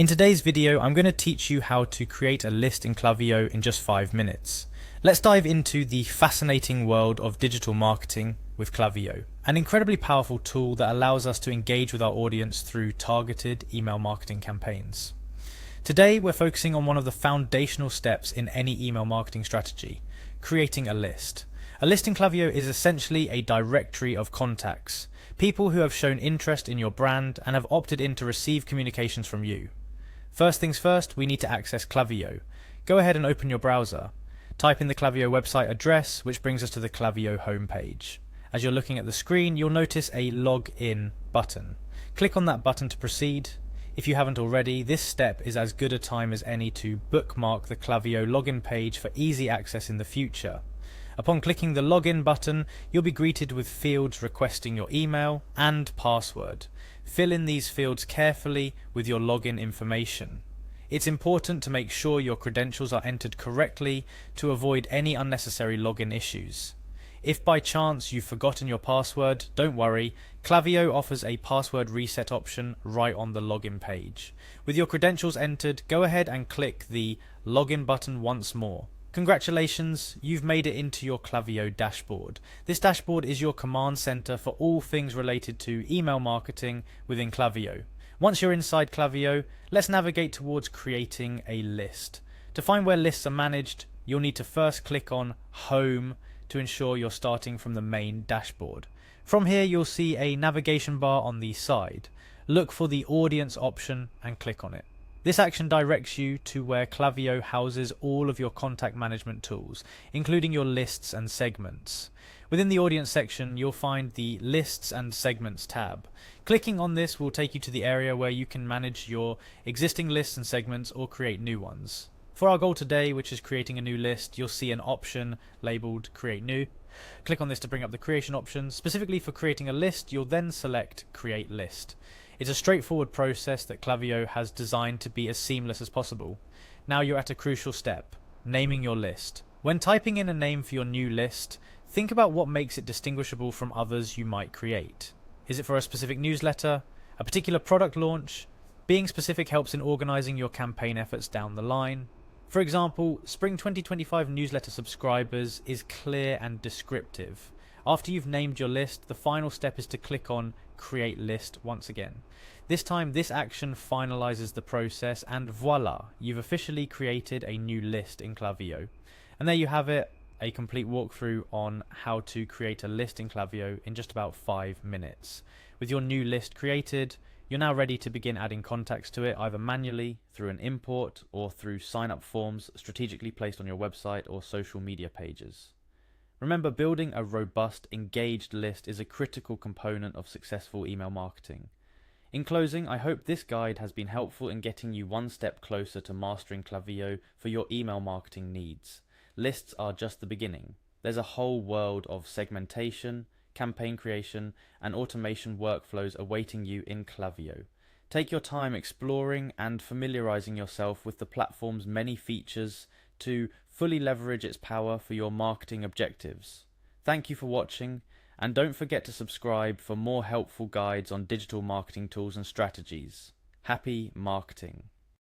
In today's video, I'm going to teach you how to create a list in Klaviyo in just 5 minutes. Let's dive into the fascinating world of digital marketing with Klaviyo, an incredibly powerful tool that allows us to engage with our audience through targeted email marketing campaigns. Today, we're focusing on one of the foundational steps in any email marketing strategy, creating a list. A list in Klaviyo is essentially a directory of contacts, people who have shown interest in your brand and have opted in to receive communications from you. First things first, we need to access Klaviyo. Go ahead and open your browser. Type in the Klaviyo website address, which brings us to the Klaviyo homepage. As you're looking at the screen, you'll notice a login button. Click on that button to proceed. If you haven't already, this step is as good a time as any to bookmark the Klaviyo login page for easy access in the future. Upon clicking the login button, you'll be greeted with fields requesting your email and password. Fill in these fields carefully with your login information. It's important to make sure your credentials are entered correctly to avoid any unnecessary login issues. If by chance you've forgotten your password, don't worry, Klaviyo offers a password reset option right on the login page. With your credentials entered, go ahead and click the login button once more. Congratulations, you've made it into your Klaviyo dashboard. This dashboard is your command center for all things related to email marketing within Klaviyo. Once you're inside Klaviyo, let's navigate towards creating a list. To find where lists are managed, you'll need to first click on Home to ensure you're starting from the main dashboard. From here, you'll see a navigation bar on the side. Look for the Audience option and click on it. This action directs you to where Klaviyo houses all of your contact management tools, including your lists and segments. Within the Audience section, you'll find the Lists and Segments tab. Clicking on this will take you to the area where you can manage your existing lists and segments or create new ones. For our goal today, which is creating a new list, you'll see an option labeled Create New. Click on this to bring up the creation option. Specifically for creating a list, you'll then select Create List. It's a straightforward process that Klaviyo has designed to be as seamless as possible. Now you're at a crucial step, naming your list. When typing in a name for your new list, think about what makes it distinguishable from others you might create. Is it for a specific newsletter, a particular product launch? Being specific helps in organizing your campaign efforts down the line. For example, Spring 2025 newsletter subscribers is clear and descriptive. After you've named your list, the final step is to click on Create List once again. This time, this action finalizes the process and voila, you've officially created a new list in Klaviyo. And there you have it, a complete walkthrough on how to create a list in Klaviyo in just about 5 minutes. With your new list created, you're now ready to begin adding contacts to it, either manually, through an import, or through sign-up forms strategically placed on your website or social media pages. Remember, building a robust, engaged list is a critical component of successful email marketing. In closing, I hope this guide has been helpful in getting you one step closer to mastering Klaviyo for your email marketing needs. Lists are just the beginning. There's a whole world of segmentation, campaign creation, and automation workflows awaiting you in Klaviyo. Take your time exploring and familiarizing yourself with the platform's many features to fully leverage its power for your marketing objectives. Thank you for watching, and don't forget to subscribe for more helpful guides on digital marketing tools and strategies. Happy marketing!